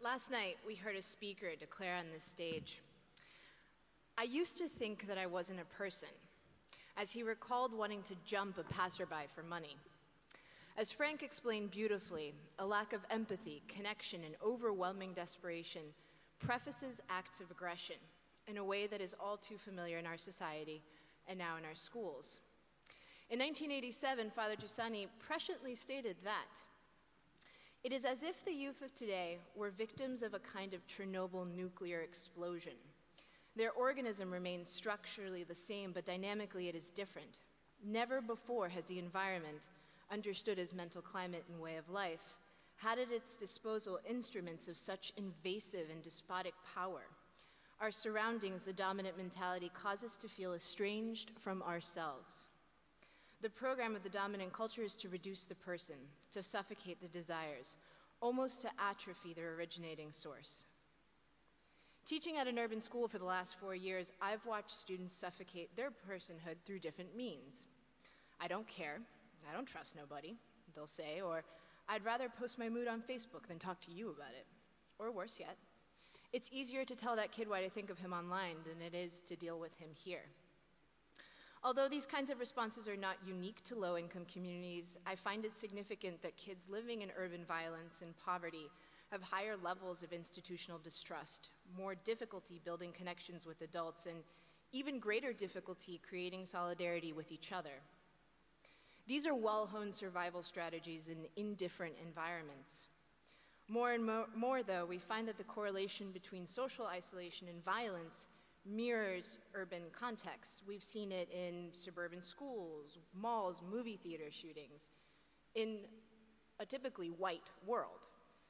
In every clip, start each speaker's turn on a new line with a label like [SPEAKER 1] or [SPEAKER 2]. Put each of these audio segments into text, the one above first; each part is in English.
[SPEAKER 1] Last night, we heard a speaker declare on this stage, "I used to think that I wasn't a person," as he recalled wanting to jump a passerby for money. As Frank explained beautifully, a lack of empathy, connection, and overwhelming desperation prefaces acts of aggression in a way that is all too familiar in our society and now in our schools. In 1987, Father Giussani presciently stated that it is as if the youth of today were victims of a kind of Chernobyl nuclear explosion. Their organism remains structurally the same, but dynamically it is different. Never before has the environment, understood as mental climate and way of life, had at its disposal instruments of such invasive and despotic power. Our surroundings, the dominant mentality, cause us to feel estranged from ourselves. The program of the dominant culture is to reduce the person, to suffocate the desires, almost to atrophy their originating source. Teaching at an urban school for the last 4 years, I've watched students suffocate their personhood through different means. "I don't care, I don't trust nobody," they'll say, or "I'd rather post my mood on Facebook than talk to you about it." Or worse yet, "It's easier to tell that kid what I think of him online than it is to deal with him here." Although these kinds of responses are not unique to low-income communities, I find it significant that kids living in urban violence and poverty have higher levels of institutional distrust, more difficulty building connections with adults, and even greater difficulty creating solidarity with each other. These are well-honed survival strategies in indifferent environments. More and more, though, we find that the correlation between social isolation and violence mirrors urban contexts. We've seen it in suburban schools, malls, movie theater shootings, in a typically white world.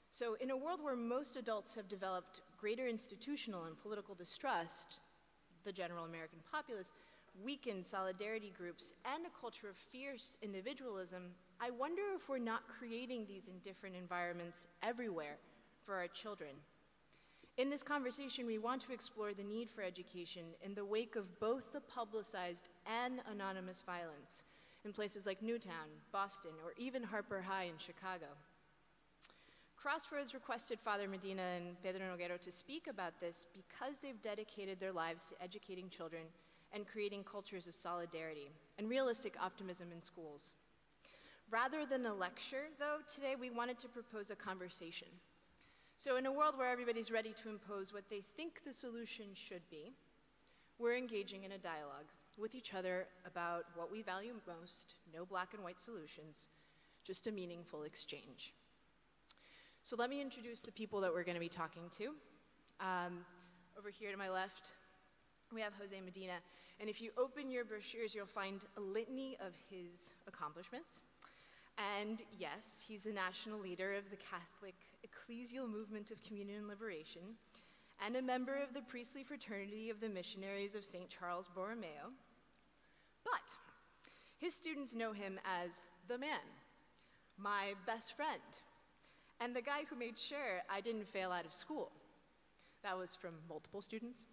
[SPEAKER 1] So in a world where most adults have developed greater institutional and political distrust, the general American populace, weakened solidarity groups, and a culture of fierce individualism, I wonder if we're not creating these indifferent environments everywhere for our children. In this conversation, we want to explore the need for education in the wake of both the publicized and anonymous violence in places like Newtown, Boston, or even Harper High in Chicago. Crossroads requested Father Medina and Pedro Noguera to speak about this because they've dedicated their lives to educating children and creating cultures of solidarity and realistic optimism in schools. Rather than a lecture, though, today we wanted to propose a conversation. So in a world where everybody's ready to impose what they think the solution should be, we're engaging in a dialogue with each other about what we value most, no black and white solutions, just a meaningful exchange. So let me introduce the people that we're going to be talking to. Over here to my left, we have José Medina, and if you open your brochures, you'll find a litany of his accomplishments. And yes, he's the national leader of the Catholic Ecclesial Movement of Communion and Liberation, and a member of the priestly fraternity of the Missionaries of St. Charles Borromeo. But his students know him as the man, my best friend, and the guy who made sure I didn't fail out of school. That was from multiple students.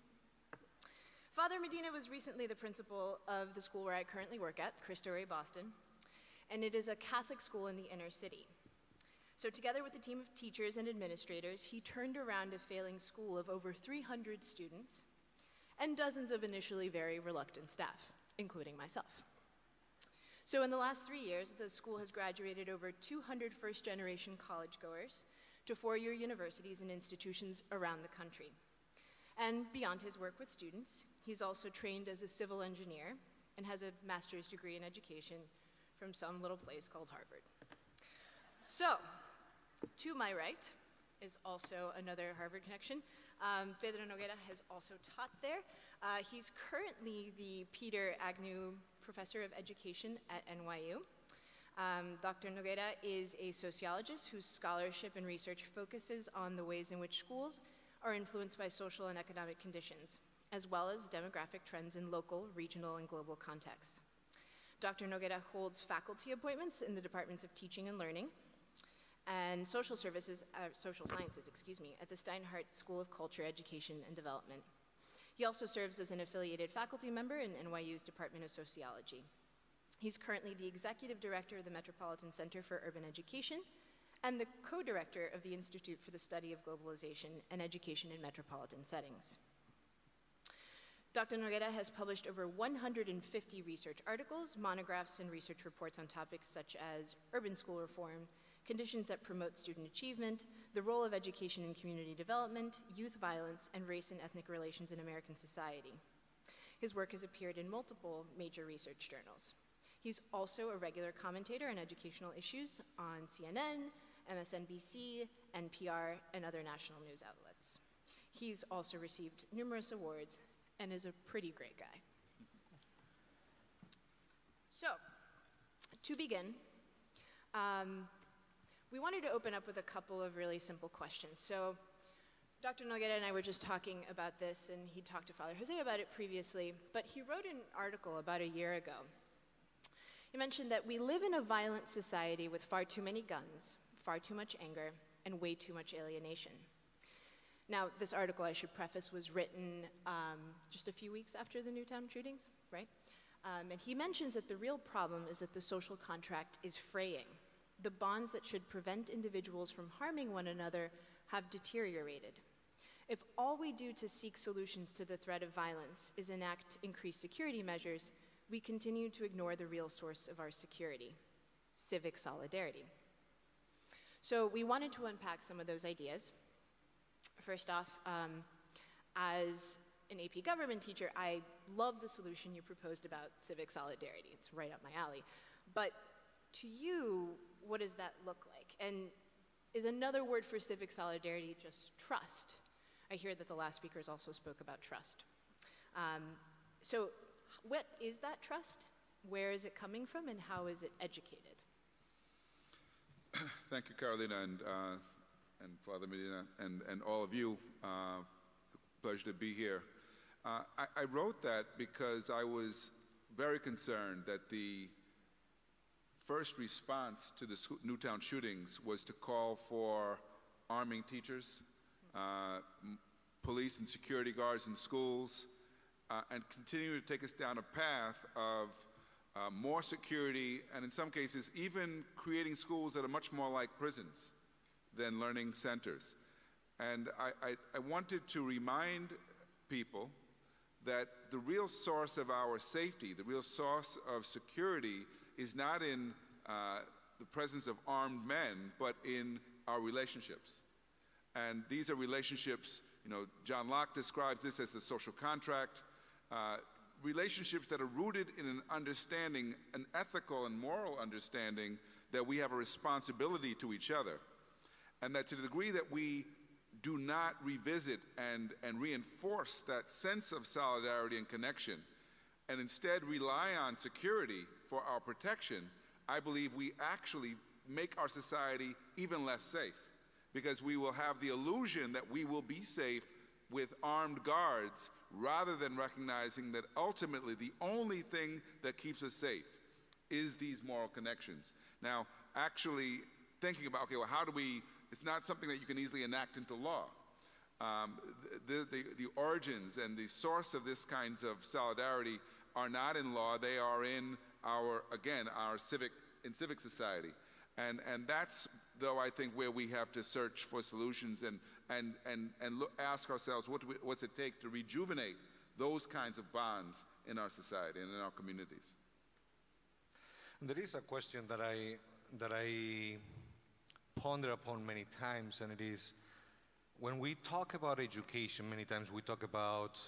[SPEAKER 1] Father Medina was recently the principal of the school where I currently work at, Cristo Rey Boston, and it is a Catholic school in the inner city. So together with a team of teachers and administrators, he turned around a failing school of over 300 students and dozens of initially very reluctant staff, including myself. So in the last 3 years, the school has graduated over 200 first-generation college-goers to four-year universities and institutions around the country. And beyond his work with students, he's also trained as a civil engineer and has a master's degree in education from some little place called Harvard. So, to my right is also another Harvard connection. Pedro Noguera has also taught there. He's currently the Peter Agnew Professor of Education at NYU. Dr. Noguera is a sociologist whose scholarship and research focuses on the ways in which schools are influenced by social and economic conditions, as well as demographic trends in local, regional, and global contexts. Dr. Noguera holds faculty appointments in the departments of teaching and learning and social sciences, at the Steinhardt School of Culture, Education, and Development. He also serves as an affiliated faculty member in NYU's Department of Sociology. He's currently the executive director of the Metropolitan Center for Urban Education and the co-director of the Institute for the Study of Globalization and Education in Metropolitan Settings. Dr. Noguera has published over 150 research articles, monographs, and research reports on topics such as urban school reform, conditions that promote student achievement, the role of education in community development, youth violence, and race and ethnic relations in American society. His work has appeared in multiple major research journals. He's also a regular commentator on educational issues on CNN, MSNBC, NPR, and other national news outlets. He's also received numerous awards and is a pretty great guy. So, to begin, we wanted to open up with a couple of really simple questions. So, Dr. Noguera and I were just talking about this, and he talked to Father Jose about it previously, but he wrote an article about a year ago. He mentioned that we live in a violent society with far too many guns, far too much anger, and way too much alienation. Now, this article, I should preface, was written just a few weeks after the Newtown shootings, right? And he mentions that the real problem is that the social contract is fraying. The bonds that should prevent individuals from harming one another have deteriorated. If all we do to seek solutions to the threat of violence is enact increased security measures, we continue to ignore the real source of our security, civic solidarity. So we wanted to unpack some of those ideas. First off, as an AP government teacher, I love the solution you proposed about civic solidarity. It's right up my alley. But to you, what does that look like? And is another word for civic solidarity just trust? I hear that the last speakers also spoke about trust. So what is that trust? Where is it coming from, and how is it educated?
[SPEAKER 2] Thank you, Carolina, and Father Medina, and all of you. Pleasure to be here. I wrote that because I was very concerned that the first response to the Newtown shootings was to call for arming teachers, police and security guards in schools, and continue to take us down a path of more security, and in some cases, even creating schools that are much more like prisons than learning centers. And I wanted to remind people that the real source of our safety, the real source of security, is not in the presence of armed men, but in our relationships. And these are relationships, John Locke describes this as the social contract, relationships that are rooted in an understanding, an ethical and moral understanding that we have a responsibility to each other. And that to the degree that we do not revisit and reinforce that sense of solidarity and connection, and instead rely on security for our protection, I believe we actually make our society even less safe, because we will have the illusion that we will be safe with armed guards, rather than recognizing that ultimately the only thing that keeps us safe is these moral connections. Now, actually thinking about, okay, well, how do we, it's not something that you can easily enact into law. The origins and the source of this kinds of solidarity are not in law, they are in our civic society. And that's, though, I think, where we have to search for solutions and ask ourselves, what's it take to rejuvenate those kinds of bonds in our society and in our communities?
[SPEAKER 3] There is a question that I ponder upon many times, and it is, when we talk about education, many times we talk about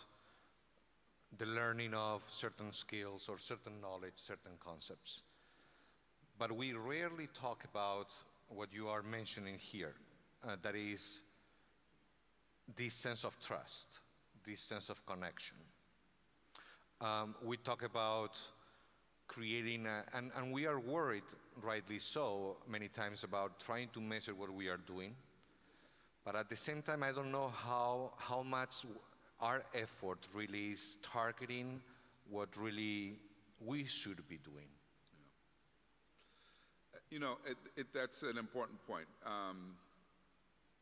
[SPEAKER 3] the learning of certain skills or certain knowledge, certain concepts. But we rarely talk about what you are mentioning here, that is this sense of trust, this sense of connection. We talk about creating, and we are worried, rightly so, many times about trying to measure what we are doing. But at the same time, I don't know how much our effort really is targeting what really we should be doing. That's an important point.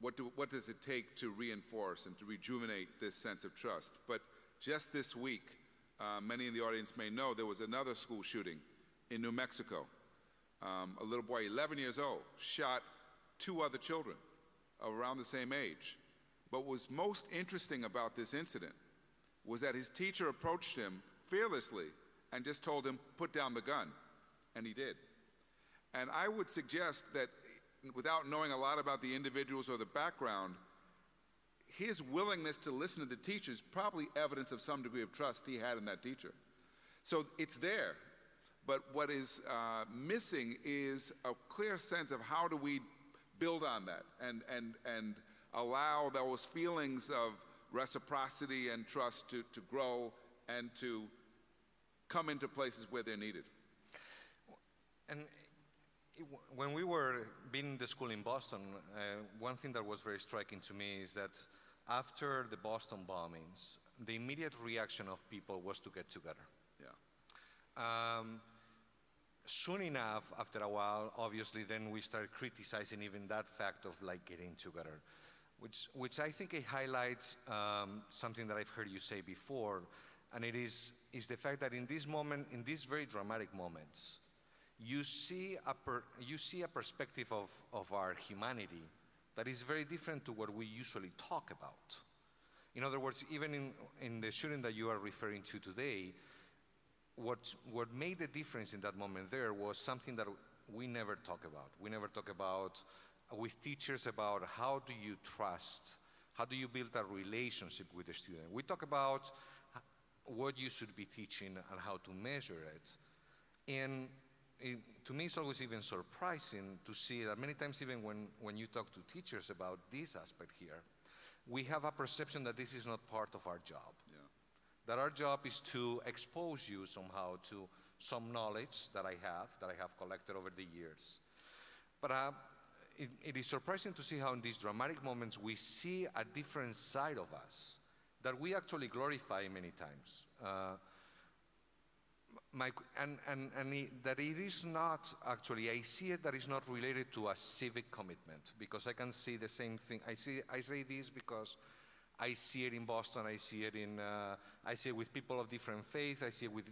[SPEAKER 3] What does it take to reinforce and to rejuvenate this sense of trust? But just this week, many in the audience may know, there was another school shooting in New Mexico. A little boy, 11 years old, shot
[SPEAKER 2] 2 other children around the same age. But what was most interesting about this incident was that his teacher approached him fearlessly and just told him, put down the gun, and he did. And I would suggest that without knowing a lot about the individuals or the background, his willingness to listen to the teacher is probably evidence of some degree of trust he had in that teacher. So it's there, but what is missing is a clear sense of how do we build on that and allow those feelings of reciprocity and trust to grow and to come into places where they're needed.
[SPEAKER 3] And when we were being in the school in Boston, one thing that was very striking to me is that after the Boston bombings, the immediate reaction of people was to get together.
[SPEAKER 2] Yeah.
[SPEAKER 3] Soon enough, after a while, obviously, then we started criticizing even that fact of like getting together, which I think it highlights something that I've heard you say before, and it is the fact that in this moment, in these very dramatic moments, you see a perspective of our humanity that is very different to what we usually talk about. In other words, even in the shooting that you are referring to today, what made the difference in that moment there was something that we never talk about. We never talk about with teachers about how do you trust, how do you build a relationship with the student. We talk about what you should be teaching and how to measure it. And to me, it's always even surprising to see that many times, even when you talk to teachers about this aspect here, we have a perception that this is not part of our job.
[SPEAKER 2] Yeah.
[SPEAKER 3] That our job is to expose you somehow to some knowledge that I have collected over the years. But it is surprising to see how in these dramatic moments we see a different side of us that we actually glorify many times. That it is not actually, I see it that is not related to a civic commitment, because I can see the same thing. I say this because I see it in Boston, I see it with people of different faith, I see it with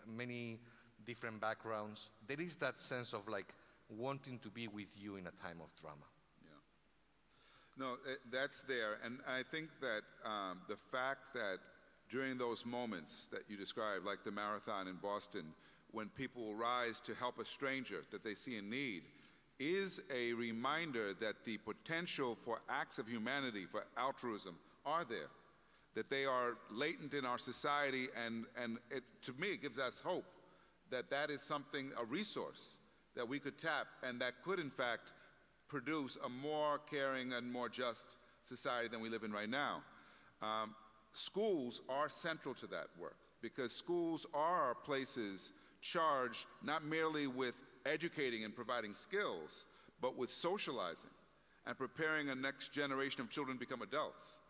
[SPEAKER 3] many different backgrounds. There is that sense of like wanting to be with you in a time of drama.
[SPEAKER 2] Yeah. No, that's there, and I think that the fact that during those moments that you described, like the marathon in Boston, when people will rise to help a stranger that they see in need, is a reminder that the potential for acts of humanity, for altruism, are there, that they are latent in our society, and to me, it gives us hope that that is something, a resource that we could tap, and that could, in fact, produce a more caring and more just society than we live in right now. Schools are central to that work, because schools are places charged not merely with educating and providing skills, but with socializing and preparing a next generation of children to become adults.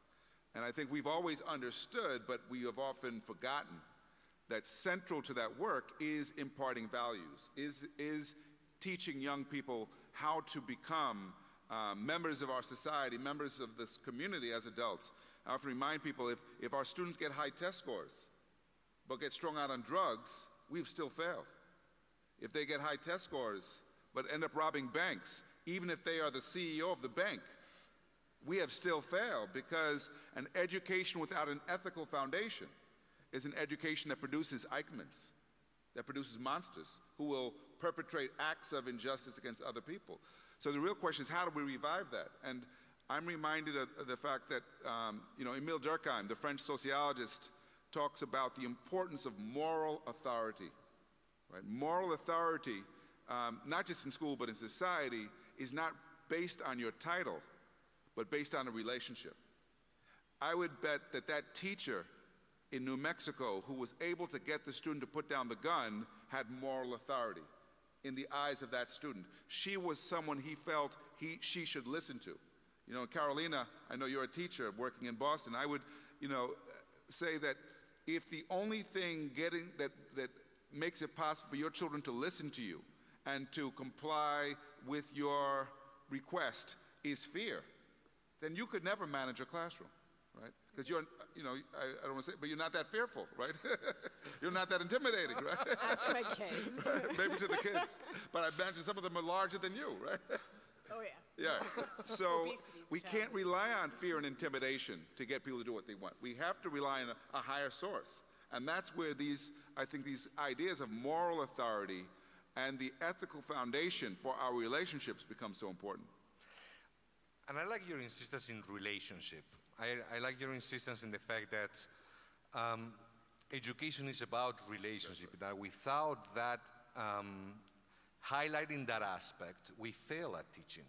[SPEAKER 2] And I think we've always understood, but we have often forgotten, that central to that work is imparting values, is teaching young people how to become members of our society, members of this community as adults. I often remind people, if our students get high test scores, but get strung out on drugs, we've still failed. If they get high test scores, but end up robbing banks, even if they are the CEO of the bank, we have still failed, because an education without an ethical foundation is an education that produces Eichmanns, that produces monsters who will perpetrate acts of injustice against other people. So the real question is, how do we revive that? And I'm reminded of the fact that, Emile Durkheim, the French sociologist, talks about the importance of moral authority. Right? Moral authority, not just in school but in society, is not based on your title, but based on a relationship. I would bet that that teacher in New Mexico who was able to get the student to put down the gun had moral authority in the eyes of that student. She was someone he felt she should listen to. Carolina, I know you're a teacher working in Boston. I would, say that if the only thing that makes it possible for your children to listen to you and to comply with your request is fear, then you could never manage a classroom, right? Because you're, I don't want to say, but you're not that fearful, right? You're not that intimidating, right?
[SPEAKER 1] Ask my kids.
[SPEAKER 2] Maybe to the kids. But I imagine some of them are larger than you, right?
[SPEAKER 1] Oh, yeah.
[SPEAKER 2] Yeah. So
[SPEAKER 1] Obesity's a
[SPEAKER 2] we can't
[SPEAKER 1] challenge.
[SPEAKER 2] rely on fear and intimidation to get people to do what they want. We have to rely on a higher source. And that's where I think these ideas of moral authority and the ethical foundation for our relationships become so important.
[SPEAKER 3] And I like your insistence in relationship. I like your insistence in the fact that education is about relationship, that without that highlighting that aspect, we fail at teaching.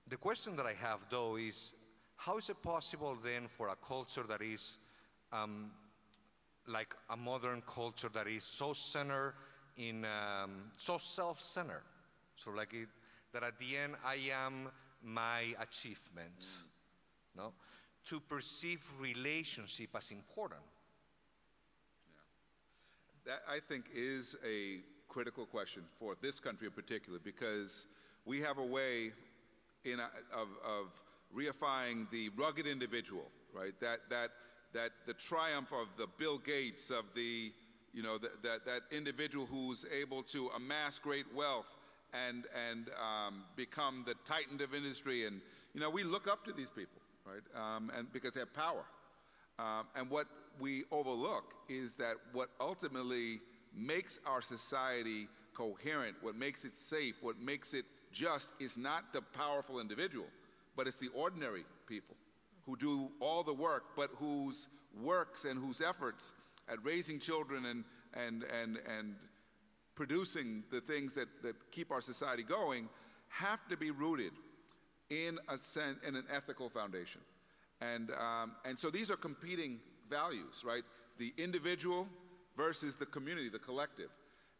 [SPEAKER 3] The question that I have, though, is how is it possible then for a culture that is like a modern culture that is so centered in, so self-centered, so like that at the end I am my achievement, no? To perceive relationship as important.
[SPEAKER 2] That, I think, is a critical question for this country in particular, because we have a way of reifying the rugged individual, right? That the triumph of the Bill Gates, of the, that individual who's able to amass great wealth and become the titan of industry. And, we look up to these people, right? And because they have power. And what we overlook is that what ultimately makes our society coherent, what makes it safe, what makes it just, is not the powerful individual, but it's the ordinary people who do all the work, but whose works and whose efforts at raising children and producing the things that keep our society going have to be rooted in an ethical foundation. And so these are competing values, right? The individual versus the community, the collective.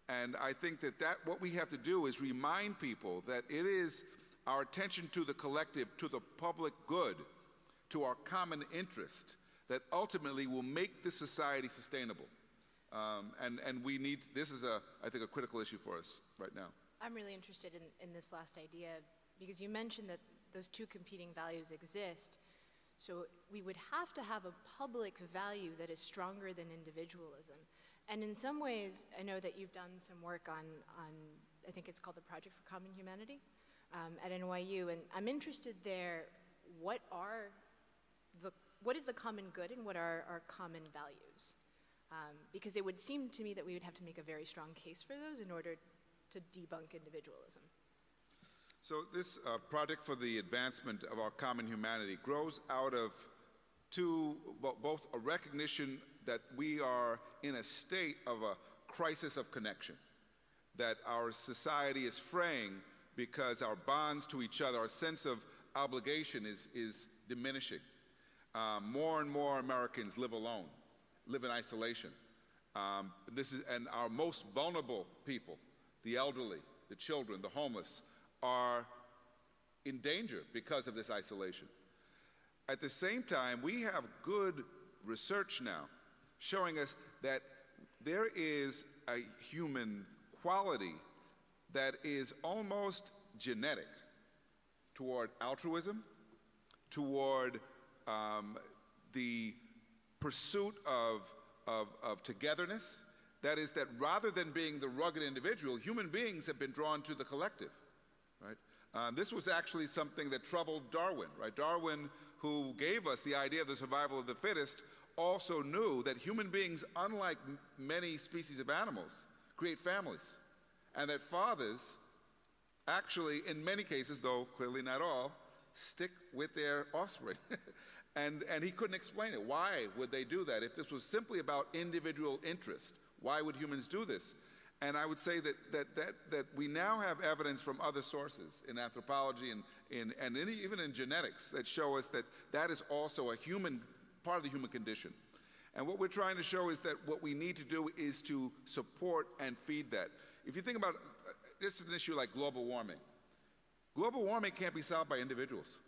[SPEAKER 2] And I think that what we have to do is remind people that it is our attention to the collective, to the public good, to our common interest, that ultimately will make this society sustainable. And we need, this is I think, a critical issue for us right now.
[SPEAKER 1] I'm really interested in this last idea, because you mentioned that those two competing values exist. So we would have to have a public value that is stronger than individualism. And in some ways, I know that you've done some work on I think it's called the Project for Common Humanity at NYU, and I'm interested there, what is the common good and what are our common values? Because it would seem to me that we would have to make a very strong case for those in order to debunk individualism.
[SPEAKER 2] So this project for the advancement of our common humanity grows out of both a recognition that we are in a state of a crisis of connection, that our society is fraying because our bonds to each other, our sense of obligation is diminishing. More and more Americans live alone, live in isolation. And our most vulnerable people, the elderly, the children, the homeless, are in danger because of this isolation. At the same time, we have good research now showing us that there is a human quality that is almost genetic toward altruism, toward the pursuit of togetherness. That is, that rather than being the rugged individual, human beings have been drawn to the collective, right? This was actually something that troubled Darwin, right? Darwin, who gave us the idea of the survival of the fittest, also knew that human beings, unlike many species of animals, create families, and that fathers actually, in many cases, though clearly not all, stick with their offspring. And he couldn't explain it. Why would they do that? If this was simply about individual interest, why would humans do this? And I would say that we now have evidence from other sources in anthropology and even in genetics that show us that that is also a human, part of the human condition. And what we're trying to show is that what we need to do is to support and feed that. If you think about, this is an issue like global warming. Global warming can't be solved by individuals.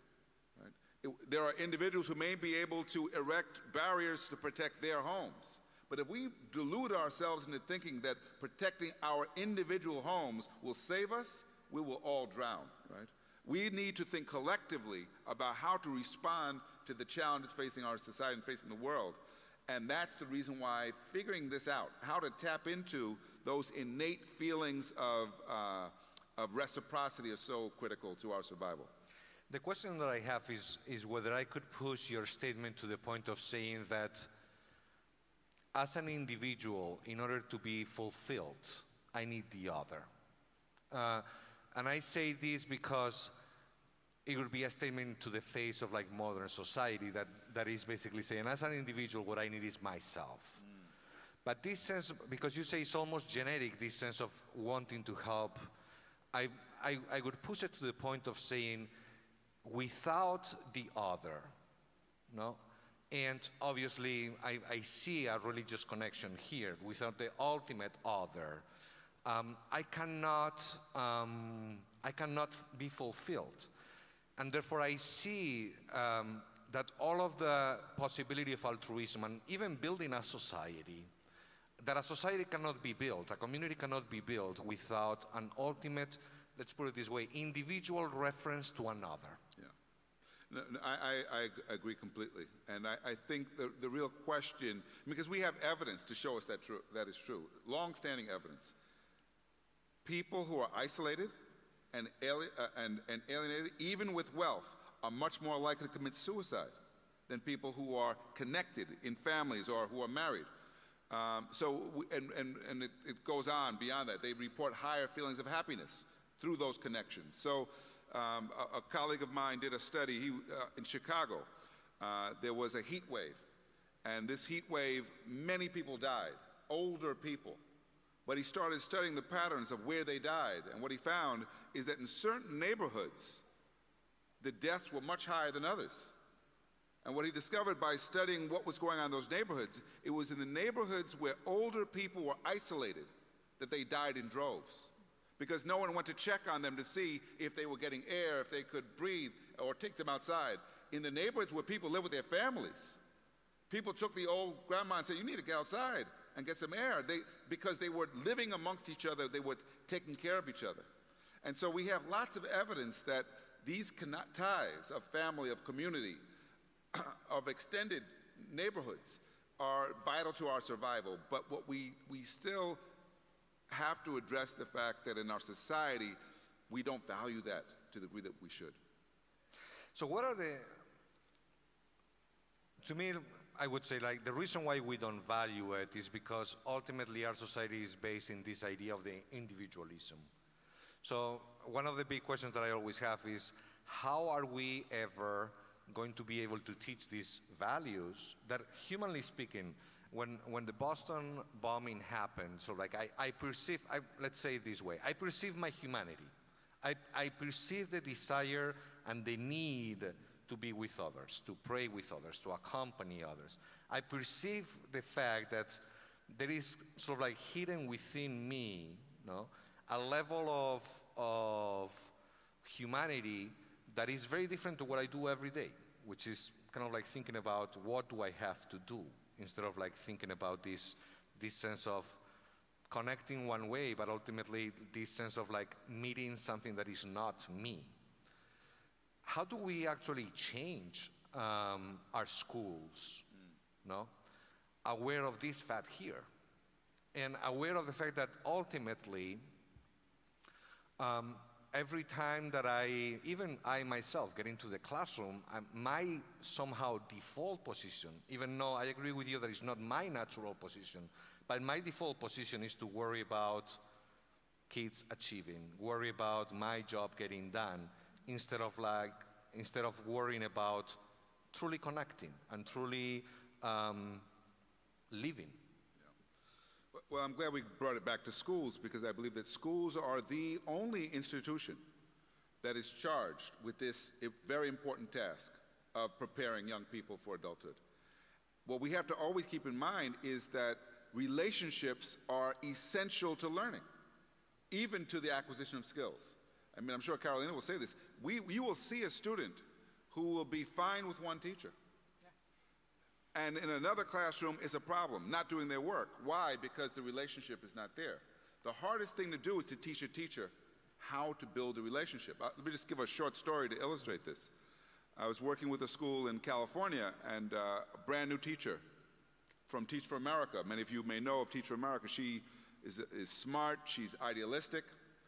[SPEAKER 2] Right? There are individuals who may be able to erect barriers to protect their homes. But if we delude ourselves into thinking that protecting our individual homes will save us, we will all drown, right? We need to think collectively about how to respond to the challenges facing our society and facing the world. And that's the reason why figuring this out, how to tap into those innate feelings of of reciprocity are so critical to our survival.
[SPEAKER 3] The question that I have is whether I could push your statement to the point of saying that as an individual, in order to be fulfilled, I need the other. And I say this because it would be a statement to the face of like modern society that is basically saying, as an individual, what I need is myself. But this sense, because you say it's almost genetic, this sense of wanting to help, I would push it to the point of saying, without the other, no? And obviously, I see a religious connection here. Without the ultimate other, I cannot be fulfilled. And therefore, I see that all of the possibility of altruism and even building a society, that a society cannot be built, a community cannot be built without an ultimate, let's put it this way, individual reference to another.
[SPEAKER 2] Yeah. No, I agree completely. And I think the real question, because we have evidence to show us that is true, long-standing evidence. People who are isolated and alienated, even with wealth, are much more likely to commit suicide than people who are connected in families or who are married. It goes on beyond that. They report higher feelings of happiness through those connections. So a colleague of mine did a study in Chicago. There was a heat wave. And this heat wave, many people died, older people. But he started studying the patterns of where they died. And what he found is that in certain neighborhoods, the deaths were much higher than others. And what he discovered by studying what was going on in those neighborhoods, it was in the neighborhoods where older people were isolated that they died in droves. Because no one went to check on them to see if they were getting air, if they could breathe, or take them outside. In the neighborhoods where people live with their families, people took the old grandma and said, you need to get outside and get some air. Because they were living amongst each other, they were taking care of each other. And so we have lots of evidence that these ties of family, of community, of extended neighborhoods are vital to our survival. But what we still have to address the fact that in our society, we don't value that to the degree that we should.
[SPEAKER 3] So what are to me, I would say like the reason why we don't value it is because ultimately our society is based in this idea of the individualism. So one of the big questions that I always have is, how are we ever going to be able to teach these values that, humanly speaking, when the Boston bombing happened, so like let's say it this way, I perceive my humanity. I perceive the desire and the need to be with others, to pray with others, to accompany others. I perceive the fact that there is sort of like hidden within me, no, a level of humanity that is very different to what I do every day, which is kind of like thinking about what do I have to do, instead of like thinking about this sense of connecting one way, but ultimately this sense of like meeting something that is not me. How do we actually change our schools, no? Aware of this fact here, and aware of the fact that ultimately, every time that even I myself get into the classroom, my somehow default position, even though I agree with you that it's not my natural position, but my default position is to worry about kids achieving, worry about my job getting done, instead of worrying about truly connecting and truly living.
[SPEAKER 2] Well, I'm glad we brought it back to schools, because I believe that schools are the only institution that is charged with this very important task of preparing young people for adulthood. What we have to always keep in mind is that relationships are essential to learning, even to the acquisition of skills. I mean, I'm sure Carolina will say this. You will see a student who will be fine with one teacher, and in another classroom is a problem, not doing their work. Why? Because the relationship is not there. The hardest thing to do is to teach a teacher how to build a relationship. Let me just give a short story to illustrate this. I was working with a school in California, and a brand new teacher from Teach for America. Many of you may know of Teach for America. She is smart, she's idealistic,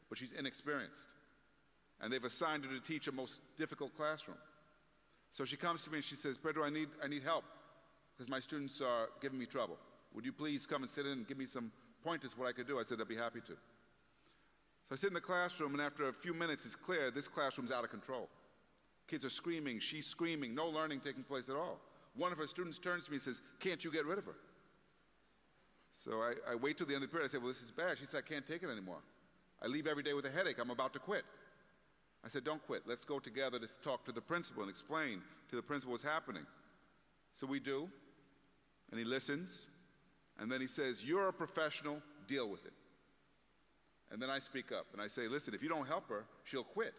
[SPEAKER 2] but she's inexperienced. And they've assigned her to teach a most difficult classroom. So she comes to me and she says, Pedro, I need help because my students are giving me trouble. Would you please come and sit in and give me some pointers what I could do? I said, I'd be happy to. So I sit in the classroom, and after a few minutes, it's clear this classroom's out of control. Kids are screaming, she's screaming, no learning taking place at all. One of her students turns to me and says, can't you get rid of her? So I wait till the end of the period. I say, well, this is bad. She said, I can't take it anymore. I leave every day with a headache. I'm about to quit. I said, don't quit. Let's go together to talk to the principal and explain to the principal what's happening. So we do, and he listens, and then he says, you're a professional, deal with it. And then I speak up, and I say, listen, if you don't help her, she'll quit,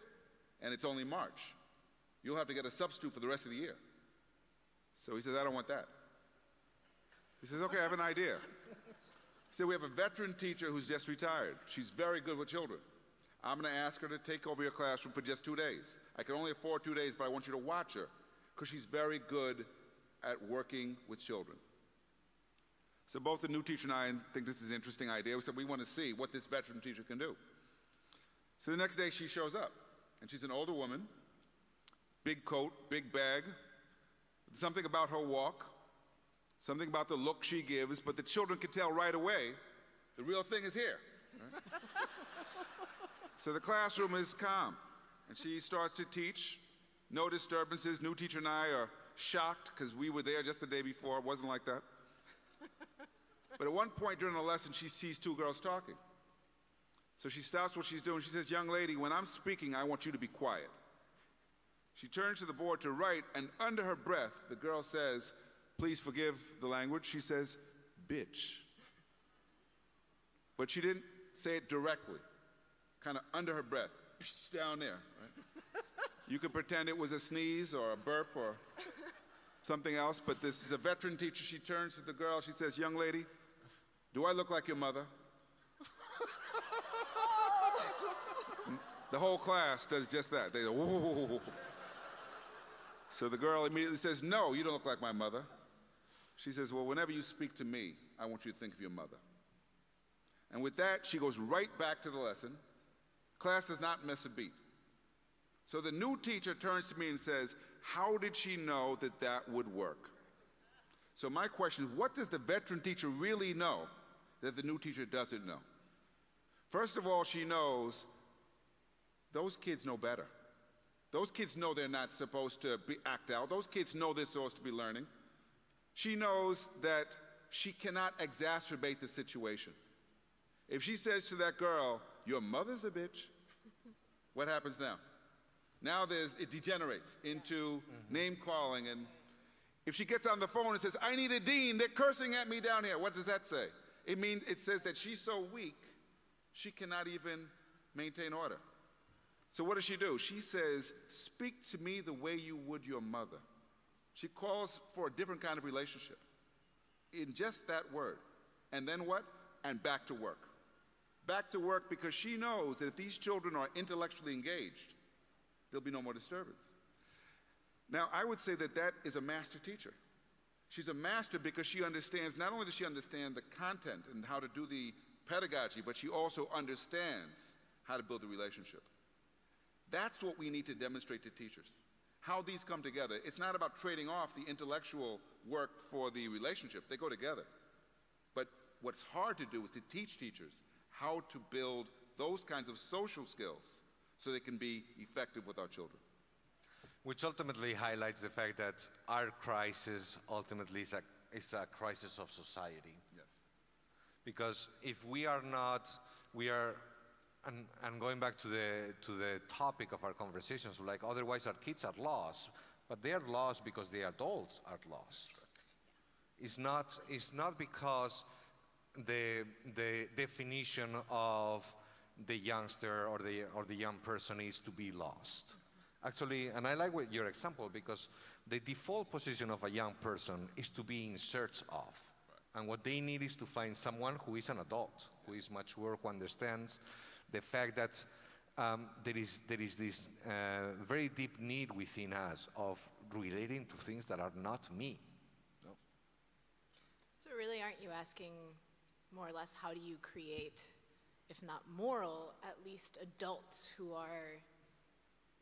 [SPEAKER 2] and it's only March. You'll have to get a substitute for the rest of the year. So he says, I don't want that. He says, okay, I have an idea. He said, we have a veteran teacher who's just retired. She's very good with children. I'm going to ask her to take over your classroom for just 2 days. I can only afford 2 days, but I want you to watch her because she's very good at working with children. So both the new teacher and I think this is an interesting idea. We said we want to see what this veteran teacher can do. So the next day she shows up, and she's an older woman, big coat, big bag, something about her walk, something about the look she gives, but the children could tell right away the real thing is here. Right? So the classroom is calm, and she starts to teach. No disturbances. New teacher and I are shocked because we were there just the day before. It wasn't like that. But at one point during the lesson, she sees 2 girls talking. So she stops what she's doing. She says, young lady, when I'm speaking, I want you to be quiet. She turns to the board to write, and under her breath, the girl says, please forgive the language. She says, bitch. But she didn't say it directly, kind of under her breath, down there. Right? You could pretend it was a sneeze or a burp or something else, but this is a veteran teacher. She turns to the girl. She says, young lady, do I look like your mother? The whole class does just that. They go, whoa. So the girl immediately says, no, you don't look like my mother. She says, well, whenever you speak to me, I want you to think of your mother. And with that, she goes right back to the lesson. Class does not miss a beat. So the new teacher turns to me and says, how did she know that that would work? So my question is, what does the veteran teacher really know that the new teacher doesn't know? First of all, she knows those kids know better. Those kids know they're not supposed to act out. Those kids know they're supposed to be learning. She knows that she cannot exacerbate the situation. If she says to that girl, your mother's a bitch, what happens now? Now it degenerates into name-calling. And if she gets on the phone and says, I need a dean, they're cursing at me down here, what does that say? It says that she's so weak, she cannot even maintain order. So what does she do? She says, speak to me the way you would your mother. She calls for a different kind of relationship in just that word. And then what? And back to work. Back to work because she knows that if these children are intellectually engaged, there'll be no more disturbance. Now, I would say that that is a master teacher. She's a master because she understands, not only does she understand the content and how to do the pedagogy, but she also understands how to build a relationship. That's what we need to demonstrate to teachers, how these come together. It's not about trading off the intellectual work for the relationship. They go together. But what's hard to do is to teach teachers how to build those kinds of social skills so they can be effective with our children.
[SPEAKER 3] Which ultimately highlights the fact that our crisis ultimately is a crisis of society.
[SPEAKER 2] Yes.
[SPEAKER 3] Because if we are not, and going back to the topic of our conversations, like otherwise our kids are lost, but they are lost because the adults are lost. It's not because the definition of the youngster or the young person is to be lost. Actually, and I like your example because the default position of a young person is to be in search of. Right. And what they need is to find someone who is an adult, who is mature, who understands the fact that there is this very deep need within us of relating to things that are not me. No?
[SPEAKER 1] So really, aren't you asking more or less, how do you create if not moral, at least adults who are,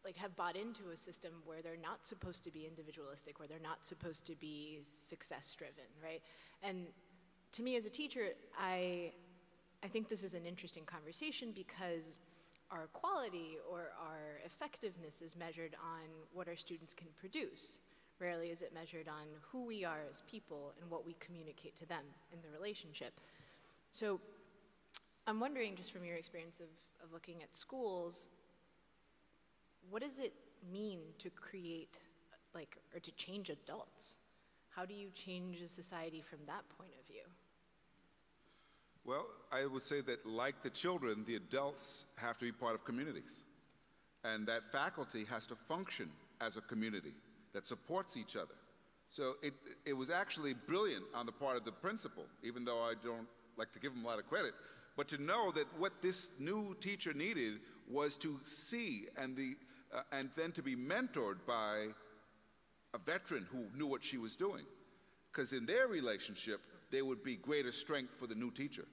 [SPEAKER 1] like, have bought into a system where they're not supposed to be individualistic, where they're not supposed to be success-driven, right? And to me as a teacher, I think this is an interesting conversation because our quality or our effectiveness is measured on what our students can produce. Rarely is it measured on who we are as people and what we communicate to them in the relationship. So I'm wondering, just from your experience of looking at schools, what does it mean to create, like, or to change adults? How do you change a society from that point of view?
[SPEAKER 2] Well, I would say that, like the children, the adults have to be part of communities. And that faculty has to function as a community that supports each other. So it was actually brilliant on the part of the principal, even though I don't like to give him a lot of credit, but to know that what this new teacher needed was to see and then to be mentored by a veteran who knew what she was doing. Because in their relationship, there would be greater strength for the new teacher.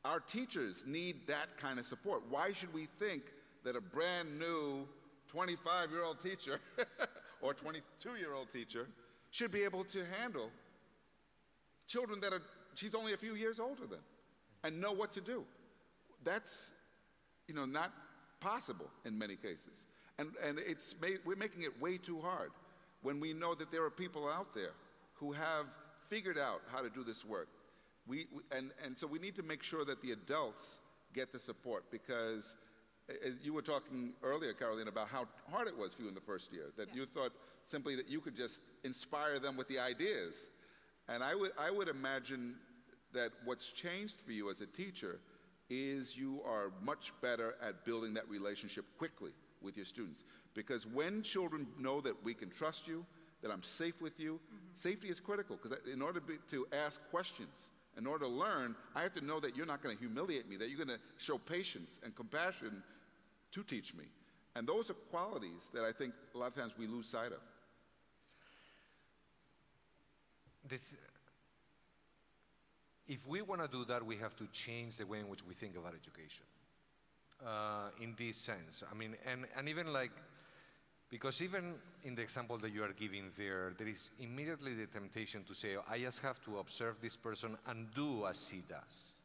[SPEAKER 2] Our teachers need that kind of support. Why should we think that a brand new 25-year-old teacher or 22-year-old teacher should be able to handle children that she's only a few years older than and know what to do? That's, not possible in many cases. And we're making it way too hard when we know that there are people out there who have figured out how to do this work. And so we need to make sure that the adults get the support, because as you were talking earlier, Caroline, about how hard it was for you in the first year, that you thought simply that you could just inspire them with the ideas. And I would imagine that what's changed for you as a teacher is you are much better at building that relationship quickly with your students. Because when children know that we can trust you, that I'm safe with you, safety is critical, because in order to ask questions, in order to learn, I have to know that you're not going to humiliate me, that you're going to show patience and compassion to teach me. And those are qualities that I think a lot of times we lose sight of.
[SPEAKER 3] If we want to do that, we have to change the way in which we think about education. In this sense, I mean, and even like, because even in the example that you are giving there is immediately the temptation to say, I just have to observe this person and do as he does.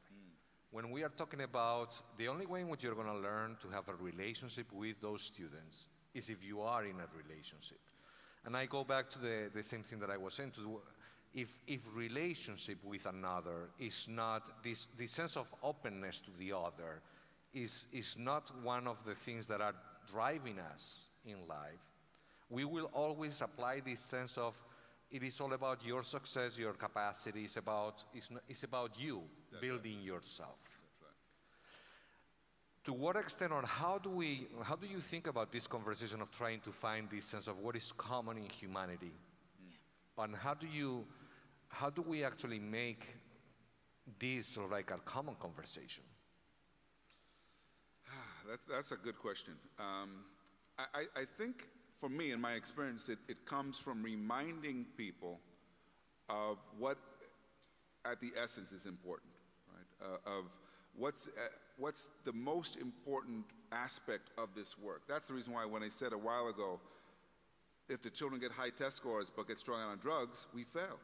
[SPEAKER 3] When we are talking about the only way in which you're going to learn to have a relationship with those students is if you are in a relationship. And I go back to the same thing that I was saying, if relationship with another is not, this sense of openness to the other is not one of the things that are driving us in life, we will always apply this sense of it is all about your success, your capacity, it's about you. That's building right. Yourself.
[SPEAKER 2] That's right.
[SPEAKER 3] To what extent, or how do you think about this conversation of trying to find this sense of what is common in humanity? And how do we actually make this sort of like a common conversation?
[SPEAKER 2] That's a good question. I think, for me, in my experience, it comes from reminding people of what, at the essence, is important, right? Of what's the most important aspect of this work. That's the reason why when I said a while ago, if the children get high test scores but get strung out on drugs, we failed.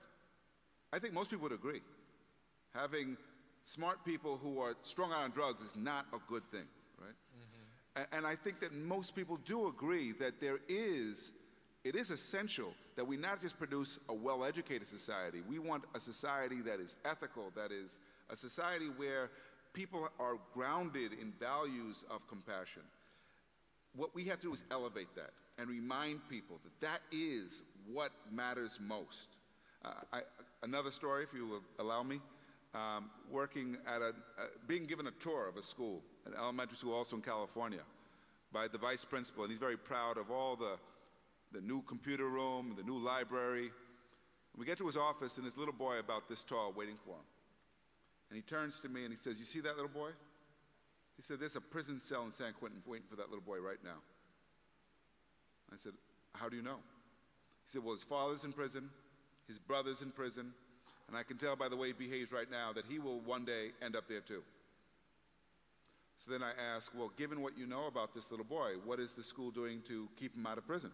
[SPEAKER 2] I think most people would agree. Having smart people who are strung out on drugs is not a good thing, right? And I think that most people do agree that it is essential that we not just produce a well-educated society. We want a society that is ethical, that is a society where people are grounded in values of compassion. What we have to do is elevate that and remind people that is what matters most. Another story, if you will allow me. Working at being given a tour of a school, an elementary school also in California, by the vice principal, and he's very proud of all the new computer room, the new library. We get to his office, and this little boy about this tall waiting for him. And he turns to me and he says, "You see that little boy?" He said, "There's a prison cell in San Quentin waiting for that little boy right now." I said, "How do you know?" He said, "Well, his father's in prison, his brother's in prison, and I can tell by the way he behaves right now that he will one day end up there too." So then I ask, well, given what you know about this little boy, what is the school doing to keep him out of prison?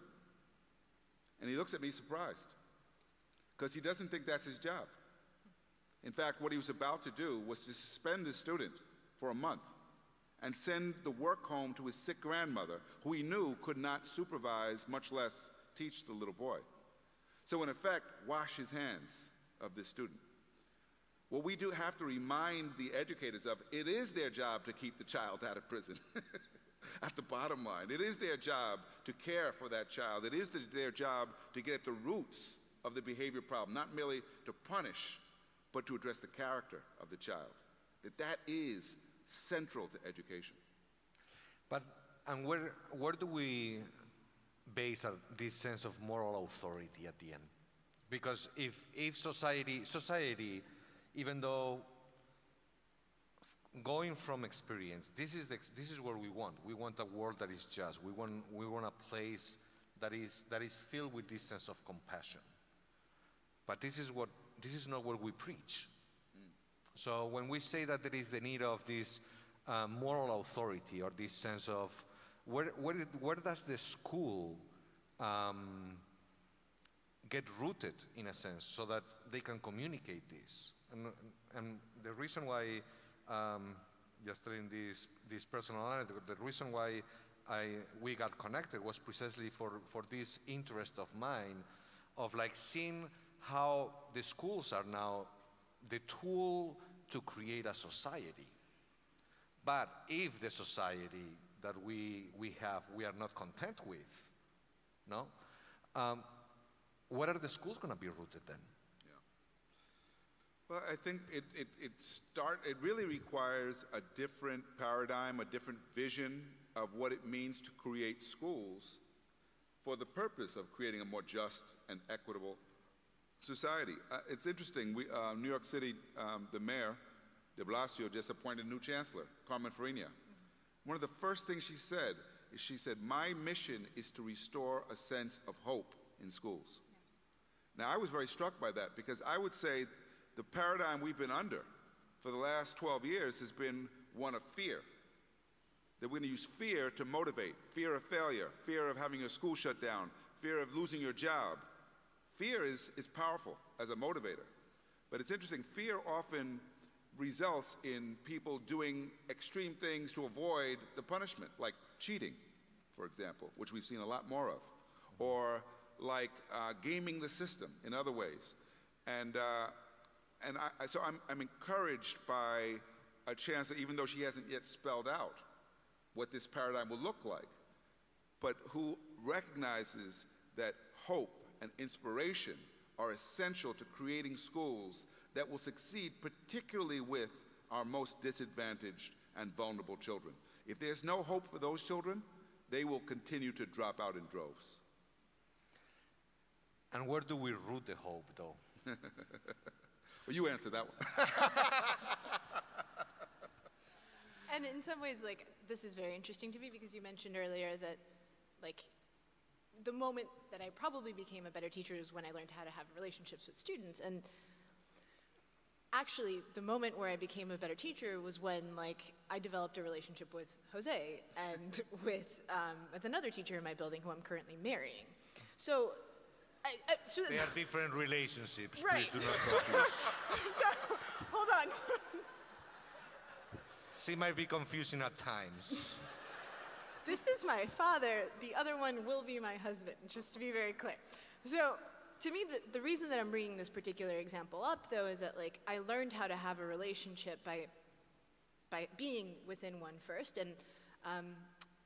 [SPEAKER 2] And he looks at me surprised, because he doesn't think that's his job. In fact, what he was about to do was to suspend the student for a month and send the work home to his sick grandmother, who he knew could not supervise, much less teach the little boy. So in effect, wash his hands of this student. What we do have to remind the educators of, it is their job to keep the child out of prison. At the bottom line, it is their job to care for that child. It is their job to get at the roots of the behavior problem, not merely to punish, but to address the character of the child. That is central to education.
[SPEAKER 3] But, and where do we base this sense of moral authority at the end? Because if society, even though going from experience, this is what we want. We want a world that is just. We want a place that is filled with this sense of compassion. But this is not what we preach. So when we say that there is the need of this moral authority, or this sense of where does the school get rooted, in a sense, so that they can communicate this? And the reason why, just telling this personal anecdote, the reason why we got connected was precisely for this interest of mine, of like seeing how the schools are now the tool to create a society. But if the society that we are not content with, no? What are the schools going to be rooted then?
[SPEAKER 2] Well, I think it really requires a different paradigm, a different vision of what it means to create schools for the purpose of creating a more just and equitable society. It's interesting, New York City, the mayor, de Blasio, just appointed a new chancellor, Carmen Farina. One of the first things she said, my mission is to restore a sense of hope in schools. Now, I was very struck by that, because I would say the paradigm we've been under for the last 12 years has been one of fear. That we're going to use fear to motivate, fear of failure, fear of having your school shut down, fear of losing your job. Fear is powerful as a motivator. But it's interesting, fear often results in people doing extreme things to avoid the punishment, like cheating, for example, which we've seen a lot more of, or like gaming the system in other ways. So I'm encouraged by a chancellor, even though she hasn't yet spelled out what this paradigm will look like, but who recognizes that hope and inspiration are essential to creating schools that will succeed, particularly with our most disadvantaged and vulnerable children. If there's no hope for those children, they will continue to drop out in droves.
[SPEAKER 3] And where do we root the hope, though?
[SPEAKER 2] Well, you answer that one.
[SPEAKER 1] And in some ways, like, this is very interesting to me, because you mentioned earlier that, like, the moment that I probably became a better teacher is when I learned how to have relationships with students. And actually, the moment where I became a better teacher was when, like, I developed a relationship with Jose and with another teacher in my building who I'm currently marrying. So,
[SPEAKER 3] they are different relationships.
[SPEAKER 1] Right.
[SPEAKER 3] Please do not confuse.
[SPEAKER 1] No, hold on.
[SPEAKER 3] She might be confusing at times.
[SPEAKER 1] This is my father. The other one will be my husband, just to be very clear. So, to me, the reason that I'm bringing this particular example up, though, is that, like, I learned how to have a relationship by being within one first. And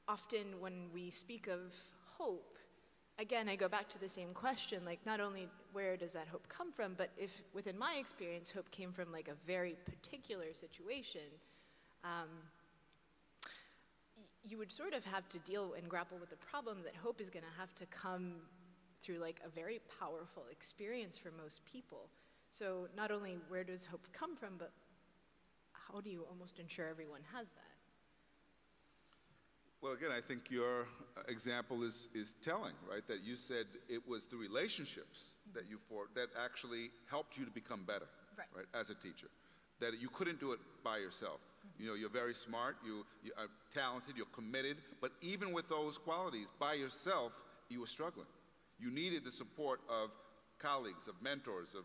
[SPEAKER 1] often when we speak of hope, again, I go back to the same question, like, not only where does that hope come from, but if, within my experience, hope came from, like, a very particular situation, you would sort of have to deal and grapple with the problem that hope is going to have to come through, like, a very powerful experience for most people. So not only where does hope come from, but how do you almost ensure everyone has that?
[SPEAKER 2] Well, again, I think your example is telling, right? That you said it was the relationships that you forged that actually helped you to become better, right, as a teacher. that you couldn't do it by yourself. You know, you're very smart, you are talented, you're committed, but even with those qualities, by yourself, you were struggling. You needed the support of colleagues, of mentors,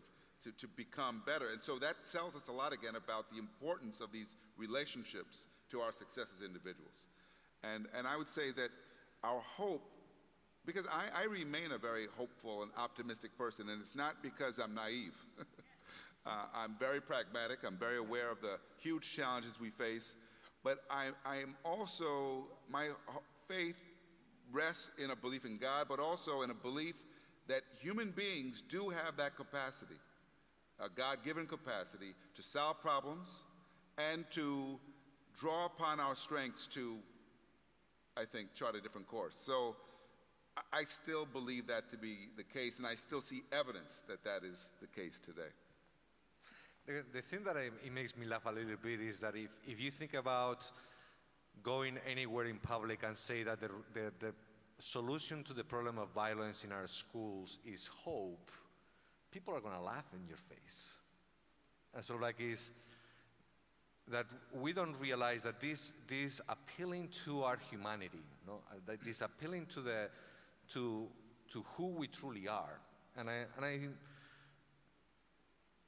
[SPEAKER 2] to become better. And so that tells us a lot, again, about the importance of these relationships to our success as individuals. And I would say that our hope, because I remain a very hopeful and optimistic person, and it's not because I'm naive. I'm very pragmatic. I'm very aware of the huge challenges we face. But I am also, my faith rests in a belief in God, but also in a belief that human beings do have that capacity, a God-given capacity to solve problems and to draw upon our strengths to, I think, chart a different course. So I still believe that to be the case, and I still see evidence that that is the case today.
[SPEAKER 3] The thing that it makes me laugh a little bit is that if you think about going anywhere in public and say that the solution to the problem of violence in our schools is hope, people are going to laugh in your face. And so is that we don't realize that this appealing to our humanity, no? That this appealing to who we truly are. And I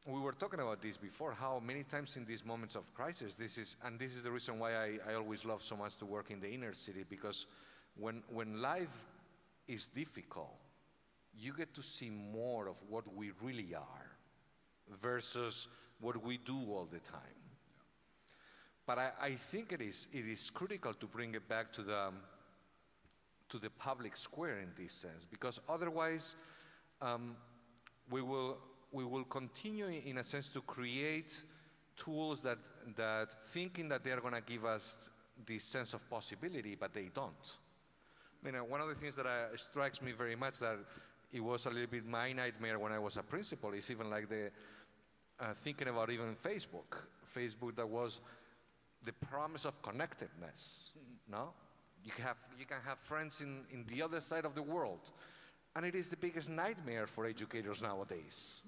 [SPEAKER 3] we were talking about this before, how many times in these moments of crisis, this is the reason why I always love so much to work in the inner city, because when life is difficult, you get to see more of what we really are versus what we do all the time. But I think it is critical to bring it back to the public square in this sense, because otherwise we will continue in a sense to create tools that thinking that they're going to give us this sense of possibility, but they don't. I mean, one of the things that strikes me very much, that it was a little bit my nightmare when I was a principal, is even like the thinking about even Facebook that was the promise of connectedness. No, you can have friends in the other side of the world, and it is the biggest nightmare for educators nowadays,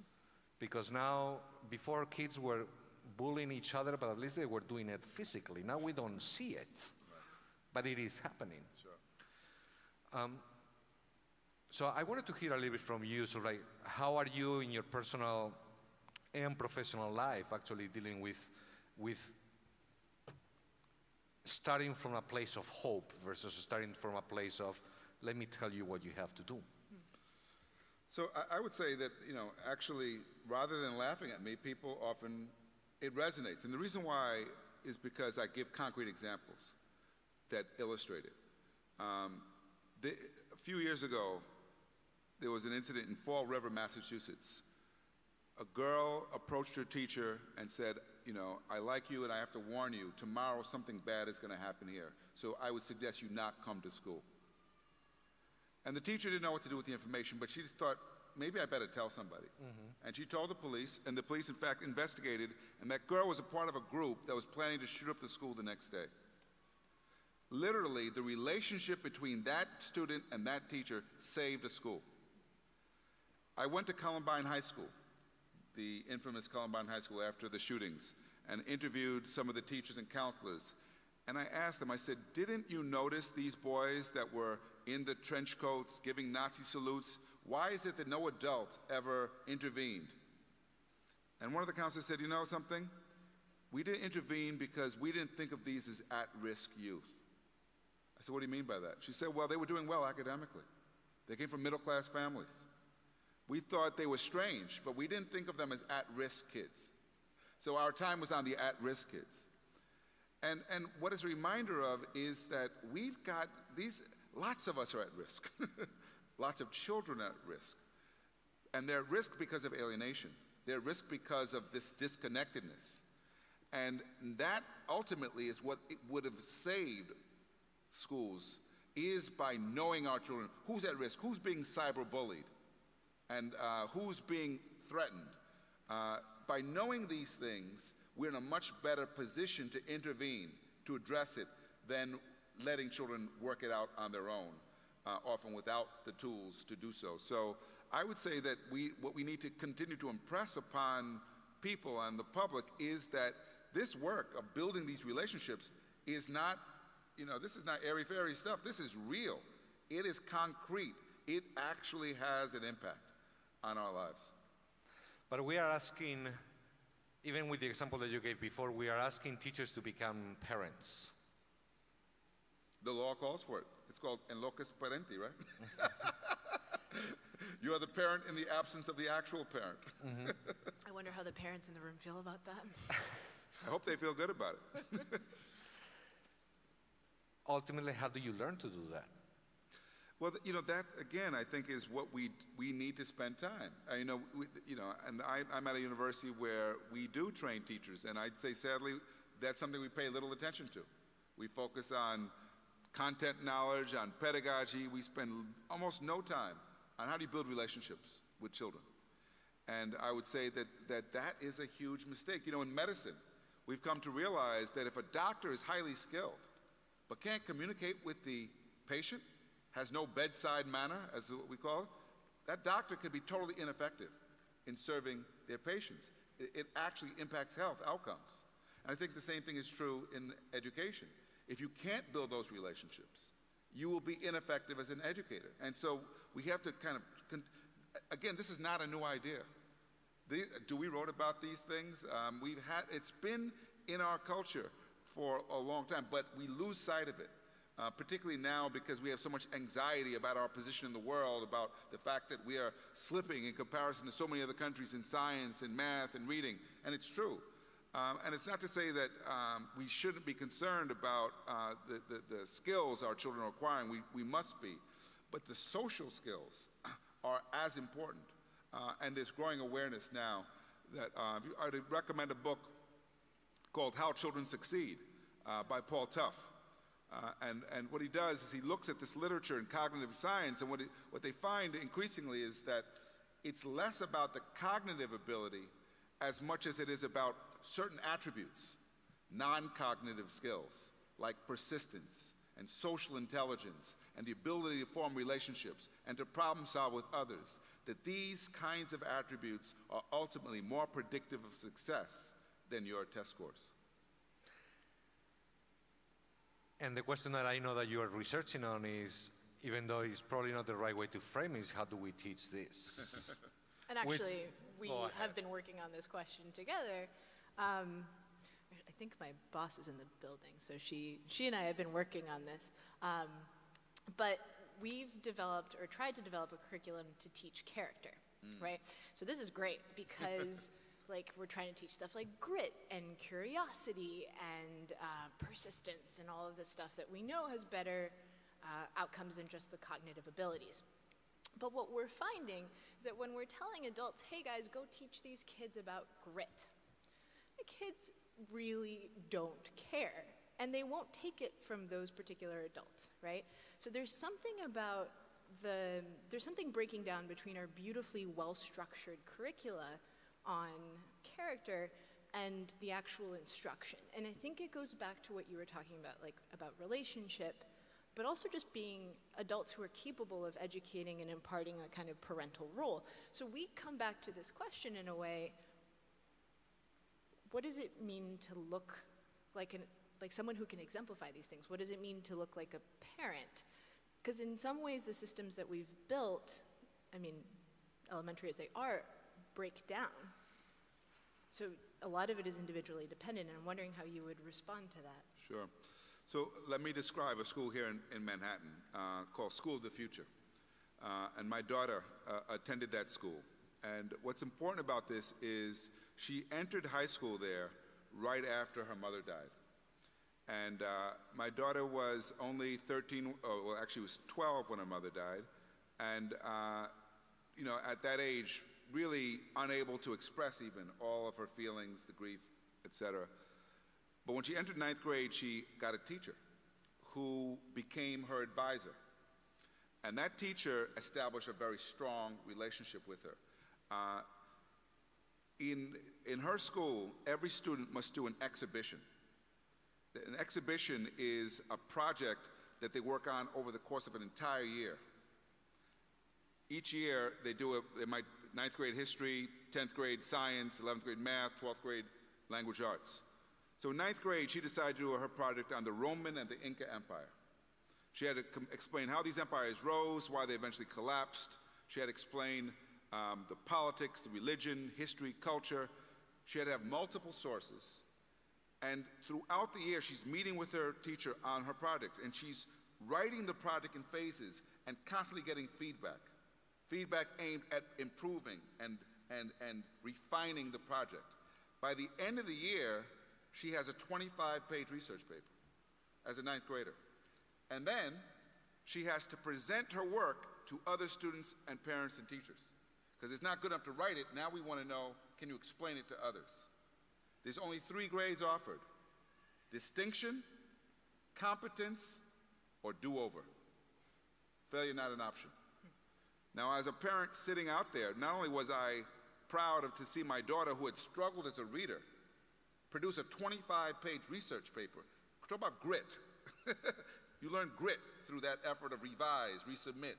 [SPEAKER 3] because now, before, kids were bullying each other, but at least they were doing it physically. Now we don't see it, but it is happening. Sure. So I wanted to hear a little bit from you. So, like, how are you in your personal and professional life actually dealing with starting from a place of hope versus starting from a place of, let me tell you what you have to do?
[SPEAKER 2] So I would say that, actually, rather than laughing at me, people often, it resonates. And the reason why is because I give concrete examples that illustrate it. A few years ago, there was an incident in Fall River, Massachusetts. A girl approached her teacher and said, I like you and I have to warn you, tomorrow something bad is going to happen here. So I would suggest you not come to school. And the teacher didn't know what to do with the information, but she just thought, maybe I better tell somebody. Mm-hmm. And she told the police, and the police, in fact, investigated, and that girl was a part of a group that was planning to shoot up the school the next day. Literally, the relationship between that student and that teacher saved a school. I went to Columbine High School, the infamous Columbine High School, after the shootings, and interviewed some of the teachers and counselors. And I asked them, I said, didn't you notice these boys that were in the trench coats giving Nazi salutes? Why is it that no adult ever intervened? And one of the counselors said, you know something? We didn't intervene because we didn't think of these as at-risk youth. I said, what do you mean by that? She said, well, they were doing well academically. They came from middle-class families. We thought they were strange, but we didn't think of them as at-risk kids. So our time was on the at-risk kids. And what it's a reminder of is that we've got these, lots of us are at risk. Lots of children are at risk. And they're at risk because of alienation. They're at risk because of this disconnectedness. And that ultimately is what it would have saved schools, is by knowing our children. Who's at risk? Who's being cyberbullied? And who's being threatened? By knowing these things, we're in a much better position to intervene, to address it, than letting children work it out on their own, often without the tools to do so. So I would say that what we need to continue to impress upon people and the public is that this work of building these relationships is not, this is not airy-fairy stuff. This is real. It is concrete. It actually has an impact on our lives.
[SPEAKER 3] But we are asking, even with the example that you gave before, we are asking teachers to become parents.
[SPEAKER 2] The law calls for it. It's called en locis parenti, right? You are the parent in the absence of the actual parent.
[SPEAKER 3] Mm-hmm.
[SPEAKER 1] I wonder how the parents in the room feel about that.
[SPEAKER 2] I hope they feel good about it.
[SPEAKER 3] Ultimately, how do you learn to do that?
[SPEAKER 2] Well, that again, I think, is what we need to spend time. And I'm at a university where we do train teachers, and I'd say, sadly, that's something we pay little attention to. We focus on content knowledge, on pedagogy. We spend almost no time on how do you build relationships with children. And I would say that is a huge mistake. In medicine, we've come to realize that if a doctor is highly skilled but can't communicate with the patient, has no bedside manner, as what we call it, that doctor could be totally ineffective in serving their patients. It actually impacts health outcomes. And I think the same thing is true in education. If you can't build those relationships, you will be ineffective as an educator. And so we have to again, this is not a new idea. We wrote about these things? It's been in our culture for a long time, but we lose sight of it. Particularly now because we have so much anxiety about our position in the world, about the fact that we are slipping in comparison to so many other countries in science and math and reading, and it's true. And it's not to say that we shouldn't be concerned about the skills our children are acquiring. We must be. But the social skills are as important. And there's growing awareness now that I'd recommend a book called How Children Succeed by Paul Tough. And what he does is he looks at this literature in cognitive science, and what they find increasingly is that it's less about the cognitive ability as much as it is about certain attributes, non-cognitive skills, like persistence and social intelligence and the ability to form relationships and to problem solve with others, that these kinds of attributes are ultimately more predictive of success than your test scores.
[SPEAKER 3] And the question that I know that you are researching on is, even though it's probably not the right way to frame it, is how do we teach this?
[SPEAKER 1] And actually, we have been working on this question together. I think my boss is in the building, so she and I have been working on this. But we've developed, or tried to develop, a curriculum to teach character, right? So this is great because we're trying to teach stuff like grit and curiosity and persistence and all of this stuff that we know has better outcomes than just the cognitive abilities. But what we're finding is that when we're telling adults, hey guys, go teach these kids about grit, the kids really don't care. And they won't take it from those particular adults, right? So there's something about there's something breaking down between our beautifully well-structured curricula on character and the actual instruction. And I think it goes back to what you were talking about, about relationship, but also just being adults who are capable of educating and imparting a kind of parental role. So we come back to this question in a way, what does it mean to look like someone who can exemplify these things? What does it mean to look like a parent? Because in some ways, the systems that we've built, elementary as they are, break down. So a lot of it is individually dependent, and I'm wondering how you would respond to that.
[SPEAKER 2] Sure. So let me describe a school here in Manhattan called School of the Future. And my daughter attended that school. And what's important about this is she entered high school there right after her mother died. And my daughter was only 13, well, actually was 12 when her mother died. And, at that age, really unable to express even all of her feelings, the grief, etc. But when she entered 9th grade, she got a teacher who became her advisor. And that teacher established a very strong relationship with her. In her school, every student must do an exhibition. An exhibition is a project that they work on over the course of an entire year. Each year, they might 9th grade history, 10th grade science, 11th grade math, 12th grade language arts. So in 9th grade, she decided to do her project on the Roman and the Inca Empire. She had to explain how these empires rose, why they eventually collapsed. She had to explain the politics, the religion, history, culture. She had to have multiple sources. And throughout the year, she's meeting with her teacher on her project, and she's writing the project in phases and constantly getting feedback aimed at improving and refining the project. By the end of the year, she has a 25-page research paper as a 9th grader. And then she has to present her work to other students and parents and teachers. Because it's not good enough to write it. Now we want to know, can you explain it to others? There's only 3 grades offered: distinction, competence, or do-over. Failure not an option. Now, as a parent sitting out there, not only was I proud to see my daughter, who had struggled as a reader, produce a 25-page research paper. Talk about grit. You learn grit through that effort of revise, resubmit.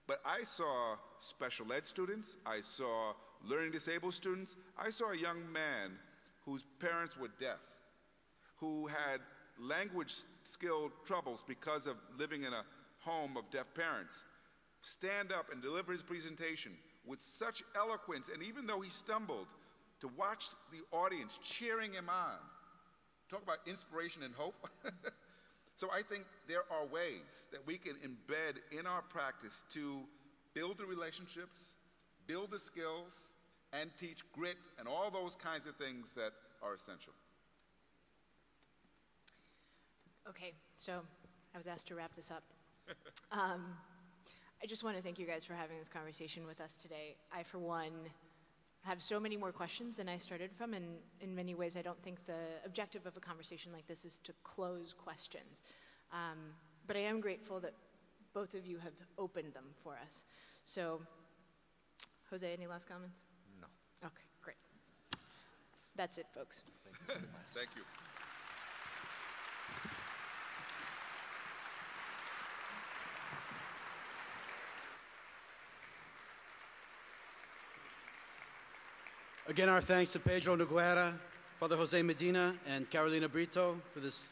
[SPEAKER 2] But I saw special ed students, I saw learning disabled students, I saw a young man whose parents were deaf, who had language skill troubles because of living in a home of deaf parents, stand up and deliver his presentation with such eloquence, and even though he stumbled, to watch the audience cheering him on. Talk about inspiration and hope. So I think there are ways that we can embed in our practice to build the relationships, build the skills, and teach grit and all those kinds of things that are essential.
[SPEAKER 1] Okay, so I was asked to wrap this up. I just want to thank you guys for having this conversation with us today. I, for one, have so many more questions than I started from, and in many ways I don't think the objective of a conversation like this is to close questions. But I am grateful that both of you have opened them for us. So, Jose, any last comments?
[SPEAKER 3] No.
[SPEAKER 1] Okay, great. That's it, folks.
[SPEAKER 2] Thank you.
[SPEAKER 4] Again, our thanks to Pedro Noguera, Father José Medina, and Carolina Brito for this